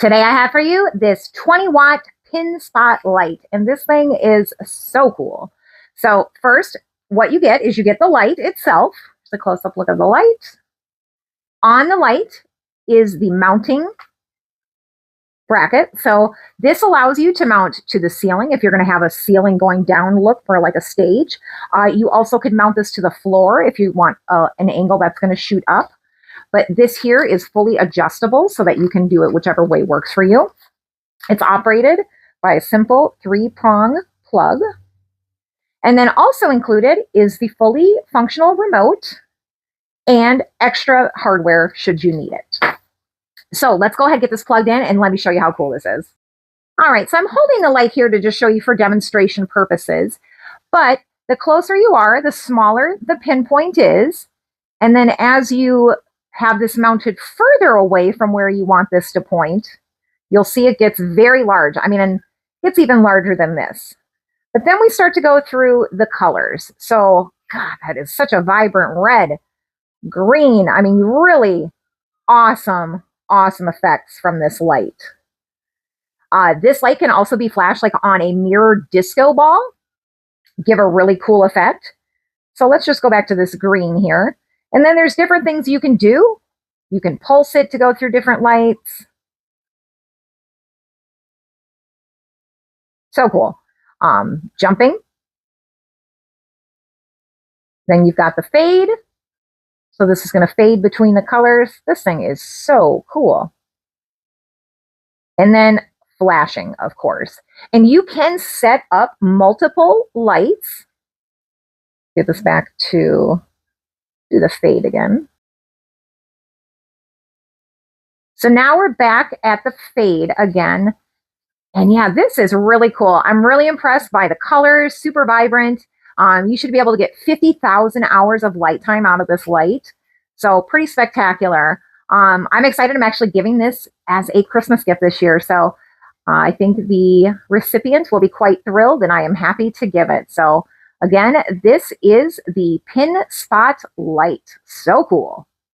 Today I have for you this 20-watt pin spot light, and this thing is so cool. So first, what you get is you get the light itself. Just a close-up look of the light. On the light is the mounting bracket. So this allows you to mount to the ceiling if you're going to have a ceiling going down look for like a stage. You also could mount this to the floor if you want an angle that's going to shoot up. But this here is fully adjustable so that you can do it whichever way works for you. It's operated by a simple 3-prong plug. And then also included is the fully functional remote and extra hardware should you need it. So let's go ahead and get this plugged in and let me show you how cool this is. All right, so I'm holding the light here to just show you for demonstration purposes. But the closer you are, the smaller the pinpoint is. And then as you have this mounted further away from where you want this to point, you'll see it gets very large. I mean, and it's even larger than this. But then we start to go through the colors. So, God, that is such a vibrant red, green. I mean, really awesome effects from this light. This light can also be flashed like on a mirror disco ball, give a really cool effect. So let's just go back to this green here. And then there's different things you can do. You can pulse it to go through different lights. So cool. Jumping. Then you've got the fade. So this is going to fade between the colors. This thing is so cool. And then flashing, of course. And you can set up multiple lights. Get this back to do the fade again. So now we're back at the fade again. And yeah, this is really cool. I'm really impressed by the colors, super vibrant. You should be able to get 50,000 hours of light time out of this light. So pretty spectacular. I'm excited. I'm actually giving this as a Christmas gift this year. So I think the recipient will be quite thrilled and I am happy to give it. So again, this is the Pin Spot Light. So cool.